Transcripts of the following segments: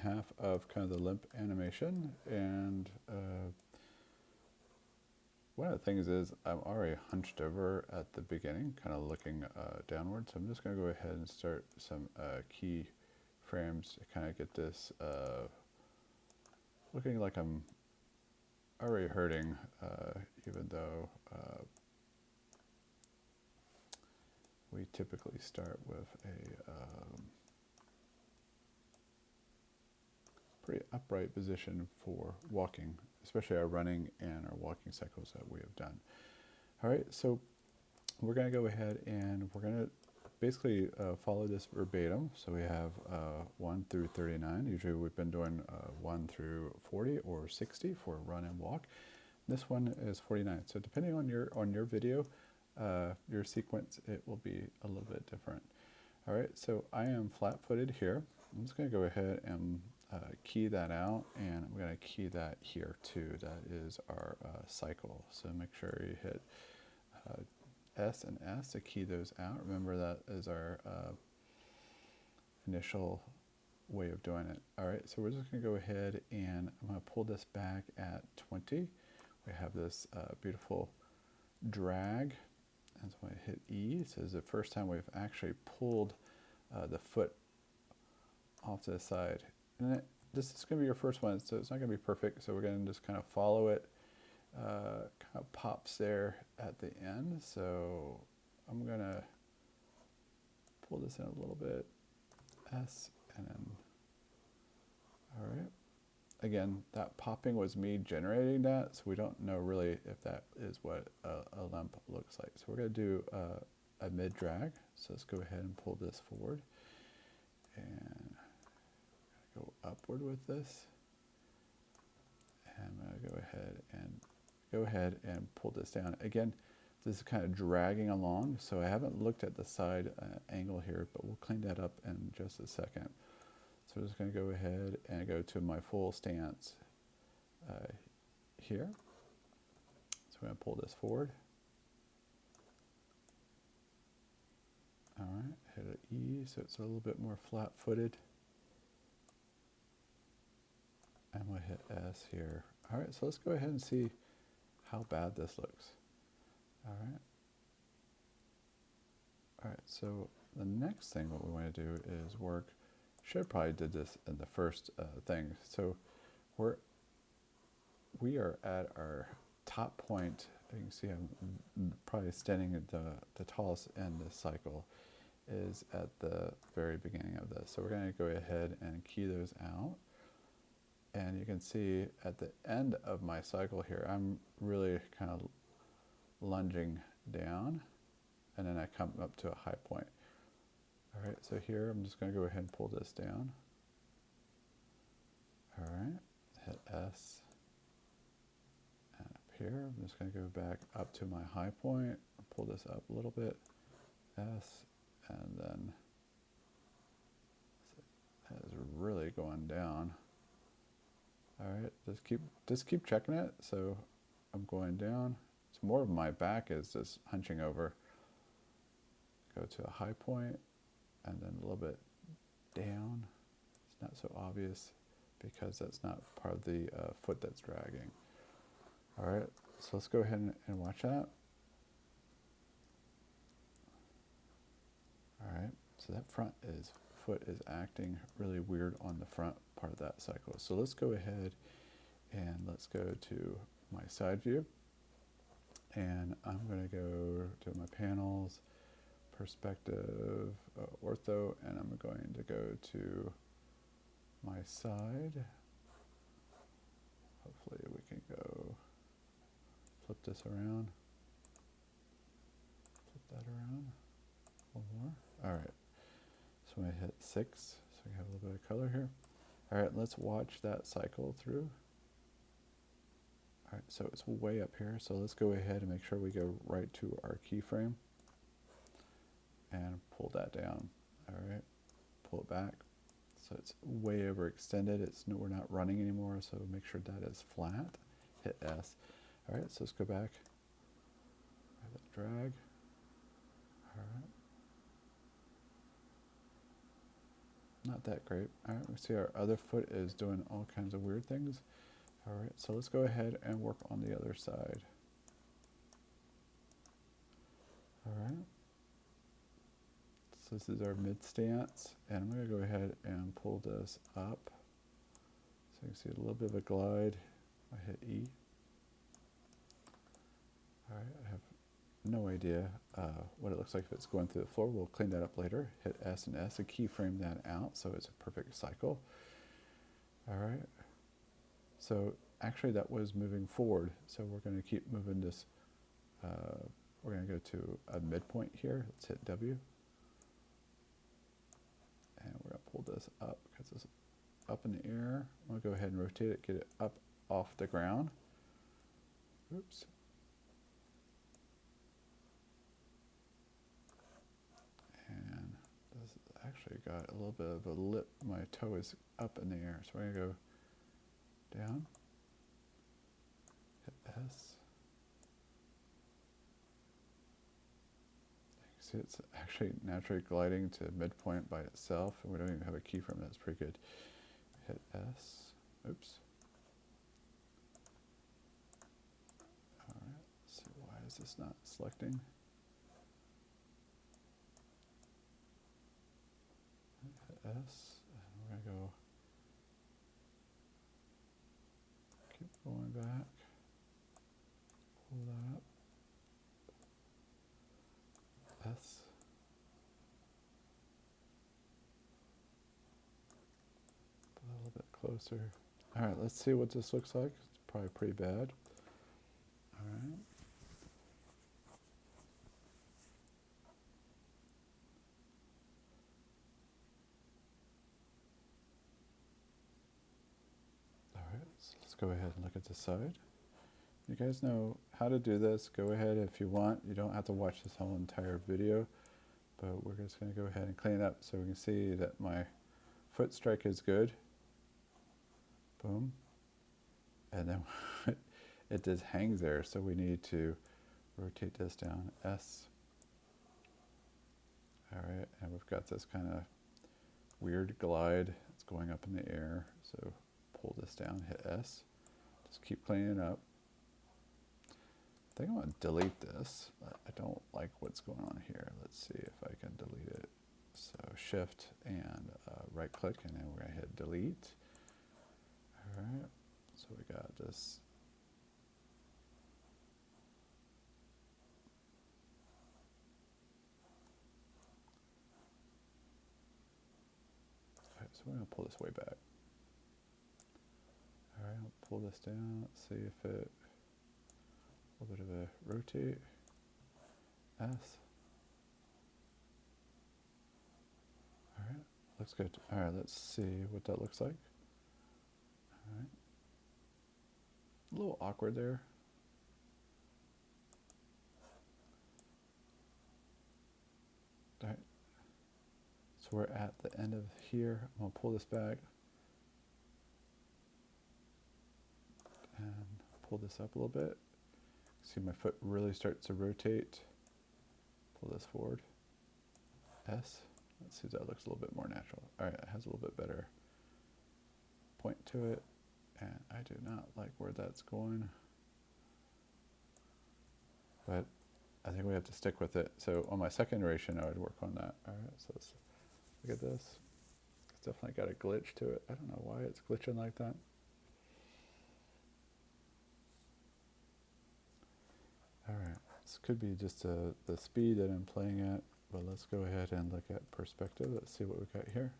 half of kind of the limp animation, and one of the things is I'm already hunched over at the beginning, kind of looking downward, so I'm just going to go ahead and start some key frames to kind of get this looking like I'm already hurting, even though we typically start with a pretty upright position for walking, especially our running and our walking cycles that we have done. All right, so we're going to go ahead and we're going to basically follow this verbatim. So we have 1 through 39. Usually we've been doing 1 through 40 or 60 for run and walk. This one is 49. So depending on your video, your sequence, it will be a little bit different. All right, so I am flat-footed here. I'm just going to go ahead and key that out, and I'm going to key that here too. That is our cycle. So make sure you hit S and S to key those out. Remember, that is our initial way of doing it. All right, so we're just going to go ahead and I'm going to pull this back at 20. We have this beautiful drag, and so when I hit E, so this is the first time we've actually pulled the foot off to the side. And this is going to be your first one, so it's not going to be perfect, so we're going to just kind of follow it. Kind of pops there at the end, so I'm going to pull this in a little bit, S, and then, all right. Again, that popping was me generating that, so we don't know really if that is what a limp looks like. So we're going to do a mid drag, so let's go ahead and pull this forward, and go upward with this, and I'm going to go ahead and pull this down. Again, this is kind of dragging along, so I haven't looked at the side angle here, but we'll clean that up in just a second. So I'm just going to go ahead and go to my full stance here. So I'm going to pull this forward. All right, hit an E, so it's a little bit more flat-footed. And we'll hit S here. All right, so let's go ahead and see how bad this looks. All right. All right, so the next thing what we want to do is work, should have probably did this in the first thing. So we are at our top point. You can see I'm probably standing at the tallest end of the cycle is at the very beginning of this. So we're going to go ahead and key those out. And you can see at the end of my cycle here, I'm really kind of lunging down, and then I come up to a high point. All right, so here I'm just going to go ahead and pull this down. All right, hit S. And up here, I'm just going to go back up to my high point, pull this up a little bit, S, and then that is really going down. All right, just keep checking it. So I'm going down. It's more of my back is just hunching over. Go to a high point, and then a little bit down. It's not so obvious because that's not part of the foot that's dragging. All right, so let's go ahead and watch that. All right, so that foot is acting really weird on the front part of that cycle. So let's go ahead and let's go to my side view, and I'm going to go to my panels, perspective, ortho, and I'm going to go to my side. Hopefully we can go flip this around, flip that around, one more. All right, so I'm going to hit 6, so we have a little bit of color here. All right, let's watch that cycle through. All right, so it's way up here, so let's go ahead and make sure we go right to our keyframe and pull that down. All right, pull it back. So it's way overextended. We're not running anymore, so make sure that is flat. Hit S. All right, so let's go back. Drag. All right. not that great. All right, we see our other foot is doing all kinds of weird things. All right, so let's go ahead and work on the other side. All right. So this is our mid stance, and I'm going to go ahead and pull this up. So you can see a little bit of a glide. I hit E. All right, I have no idea what it looks like if it's going through the floor. We'll clean that up later. Hit S and S and keyframe that out so it's a perfect cycle. All right. So actually that was moving forward. So we're going to keep moving this. We're going to go to a midpoint here. Let's hit W. And we're going to pull this up because it's up in the air. I'm going to go ahead and rotate it, get it up off the ground. Oops. And this actually got a little bit of a lip. My toe is up in the air. So we're going to go down, hit S. You can see it's actually naturally gliding to midpoint by itself, and we don't even have a keyframe. That's pretty good. Hit S. Oops. All right. Let's see, why is this not selecting? Hit S, and we're going to go. Keep going back. Pull that up. S. Put a little bit closer. All right, let's see what this looks like. It's probably pretty bad. All right. All right, so let's go ahead and look at the side. You guys know how to do this. Go ahead if you want. You don't have to watch this whole entire video, but we're just going to go ahead and clean it up so we can see that my foot strike is good. Boom. And then it just hangs there, so we need to rotate this down. S. All right, and we've got this kind of weird glide. It's going up in the air, so pull this down, hit S. Just keep cleaning it up. I think I'm going to delete this. I don't like what's going on here. Let's see if I can delete it. So shift and right click, and then we're going to hit delete. All right, so we got this. All right, so we're going to pull this way back. All right, I'll pull this down. Let's see if it, a little bit of a rotate. S. All right, looks good. All right, let's see what that looks like. All right. A little awkward there. All right. So we're at the end of here. I'm going to pull this back and pull this up a little bit. See my foot really starts to rotate. Pull this forward. S. Let's see if that looks a little bit more natural. All right, it has a little bit better point to it. And I do not like where that's going. But I think we have to stick with it. So on my second iteration, I would work on that. All right, so let's look at this. It's definitely got a glitch to it. I don't know why it's glitching like that. All right, this could be just the speed that I'm playing at, but let's go ahead and look at perspective. Let's see what we've got here.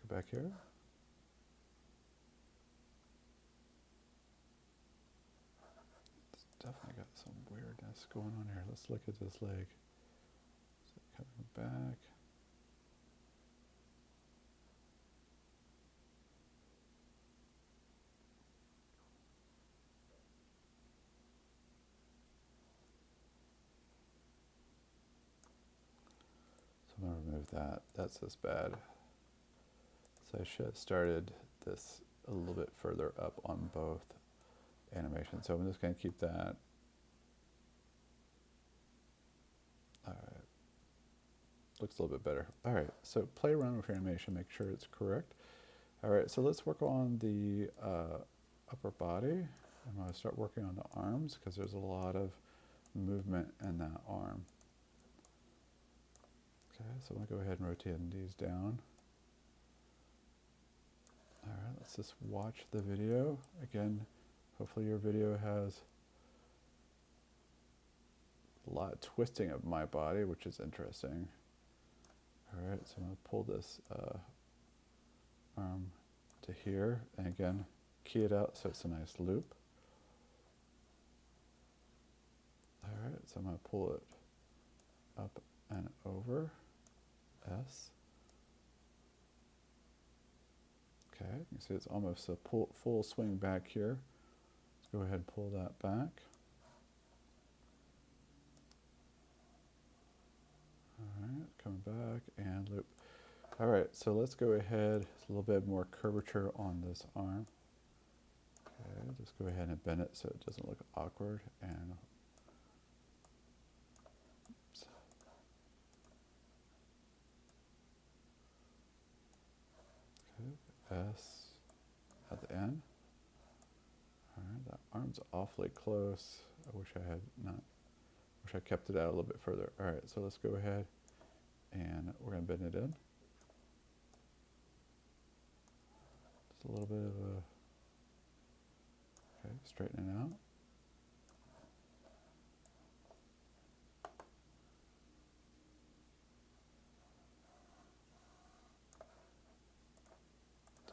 Go back here. It's definitely got some weirdness going on here. Let's look at this leg. So coming back. I'm going to remove that. That's just bad. So I should have started this a little bit further up on both animations. So I'm just going to keep that. All right. looks a little bit better. All right, so play around with your animation, make sure it's correct. All right, so let's work on the upper body. I'm going to start working on the arms because there's a lot of movement in that arm. Okay, so I'm going to go ahead and rotate these down. All right, let's just watch the video. Again, hopefully your video has a lot of twisting of my body, which is interesting. All right, so I'm going to pull this arm to here, and again, key it out so it's a nice loop. All right, so I'm going to pull it up and over, S. Okay, you can see it's almost a full swing back here. Let's go ahead and pull that back. All right, coming back and loop. All right, so let's go ahead, a little bit more curvature on this arm. Okay, just go ahead and bend it so it doesn't look awkward. And oops. Okay, S at the end. All right, that arm's awfully close. I wish I kept it out a little bit further. All right, so let's go ahead and we're going to bend it in. Just a little bit of a, okay, straighten it out.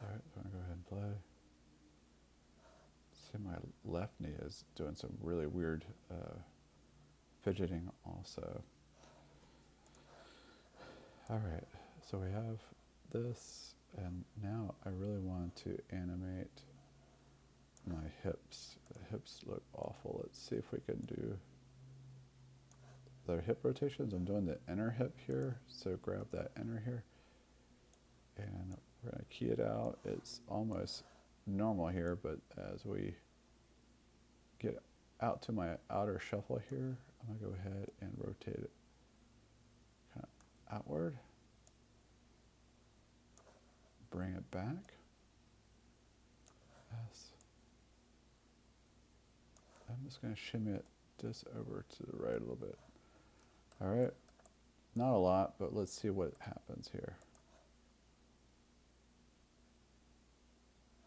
All right, so I'm going to go ahead and play. See, my left knee is doing some really weird fidgeting also. All right, so we have this, and now I really want to animate my hips. The hips look awful. Let's see if we can do the hip rotations. I'm doing the inner hip here, so grab that inner here, and we're going to key it out. It's almost normal here, but as we get out to my outer shuffle here, I'm going to go ahead and rotate it kind of outward, bring it back, S. I'm just going to shimmy it just over to the right a little bit. All right, not a lot, but let's see what happens here.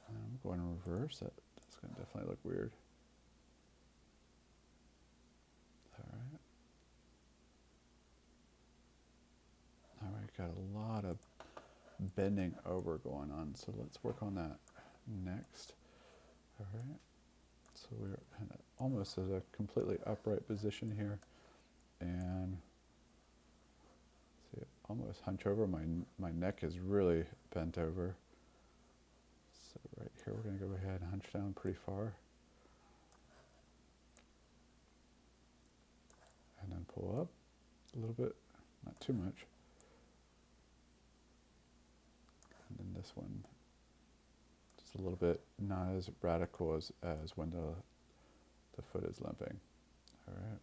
I'm going to reverse it. It's going to definitely look weird. All right, got a lot of bending over going on, so let's work on that next. All right, so we're kind of almost at a completely upright position here, and see, almost hunch over. My neck is really bent over. So right here, we're going to go ahead and hunch down pretty far, and then pull up a little bit, not too much. And then this one, just a little bit, not as radical as when the foot is limping. All right.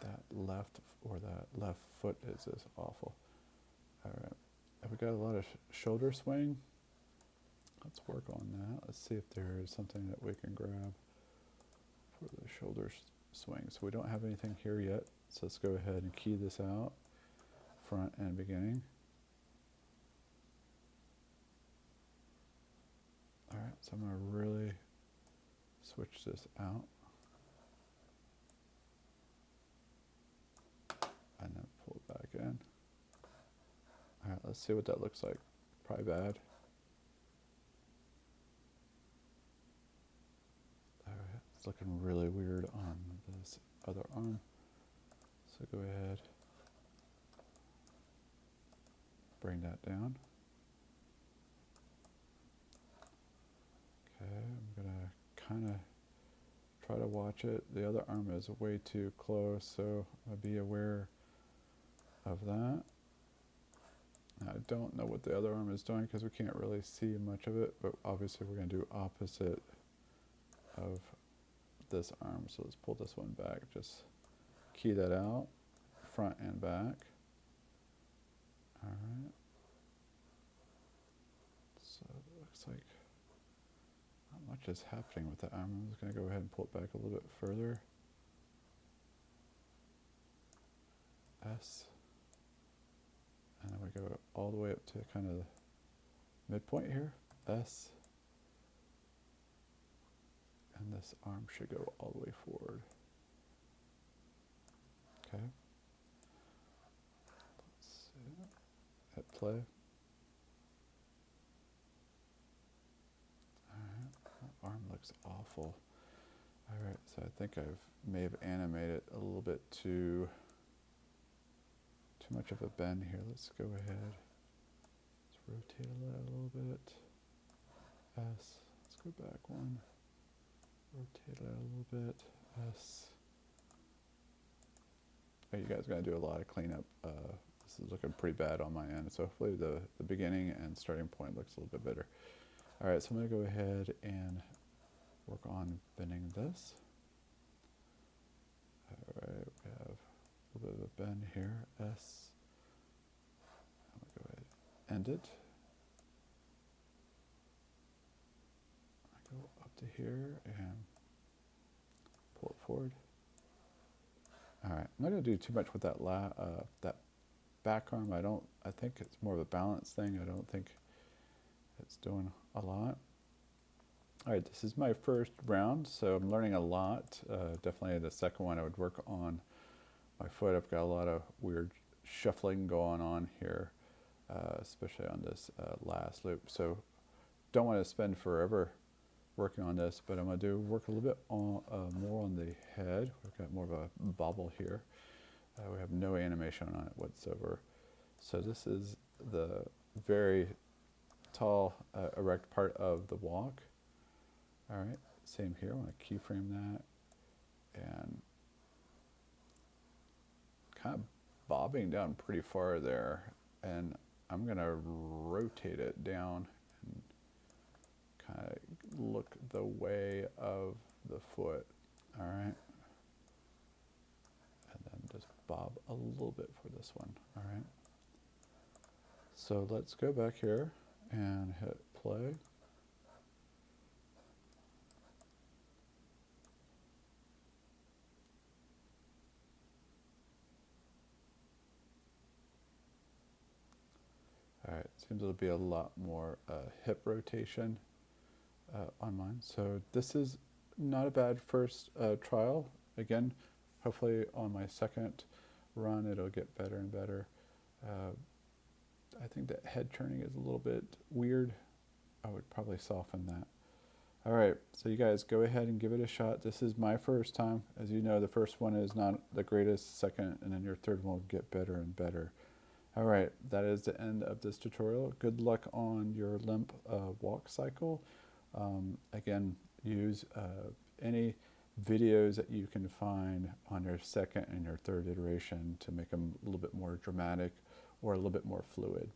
That left foot is just awful. All right. Have we got a lot of shoulder swing? Let's work on that. Let's see if there is something that we can grab for the shoulder swing. So we don't have anything here yet. So let's go ahead and key this out, front and beginning. All right, so I'm going to really switch this out. And then pull it back in. All right, let's see what that looks like. Probably bad. All right, it's looking really weird on this other arm. So go ahead, bring that down. Okay, I'm gonna kind of try to watch it. The other arm is way too close, so I'll be aware of that. I don't know what the other arm is doing because we can't really see much of it, but obviously we're going to do opposite of this arm. So let's pull this one back. Just key that out, front and back. All right. So it looks like not much is happening with the arm. I'm just going to go ahead and pull it back a little bit further. S. And then we go all the way up to kind of the midpoint here. S. And this arm should go all the way forward. Okay. Let's see. Hit play. Alright. That arm looks awful. Alright, so I think may have animated a little bit too much of a bend here. Let's go ahead. Let's rotate it a little bit. S. Let's go back one. Rotate it a little bit. S. Oh, you guys are going to do a lot of cleanup. This is looking pretty bad on my end. So hopefully the beginning and starting point looks a little bit better. All right, so I'm going to go ahead and work on bending this. All right, we have a little bit of a bend here. S. I'm going to go ahead and end it. I go up to here and pull it forward. All right, I'm not going to do too much with that that back arm. I think it's more of a balance thing. I don't think it's doing a lot. All right, this is my first round, so I'm learning a lot. Definitely the second one I would work on my foot. I've got a lot of weird shuffling going on here, especially on this last loop. So don't want to spend forever working on this, but I'm going to work a little bit on, more on the head. We've got more of a bobble here. We have no animation on it whatsoever. So this is the very tall, erect part of the walk. All right, same here. I want to keyframe that and kind of bobbing down pretty far there. And I'm going to rotate it down and kind of look the way of the foot. All right. And then just bob a little bit for this one. All right. So let's go back here and hit play. All right, seems it'll be a lot more hip rotation on mine. So this is not a bad first trial. Again, hopefully on my second run it'll get better and better. I think that head turning is a little bit weird. I would probably soften that. All right, so you guys go ahead and give it a shot. This is my first time. As you know, the first one is not the greatest, second, and then your third one will get better and better. All right, that is the end of this tutorial. Good luck on your Limp walk cycle. Again, use any videos that you can find on your second and your third iteration to make them a little bit more dramatic or a little bit more fluid.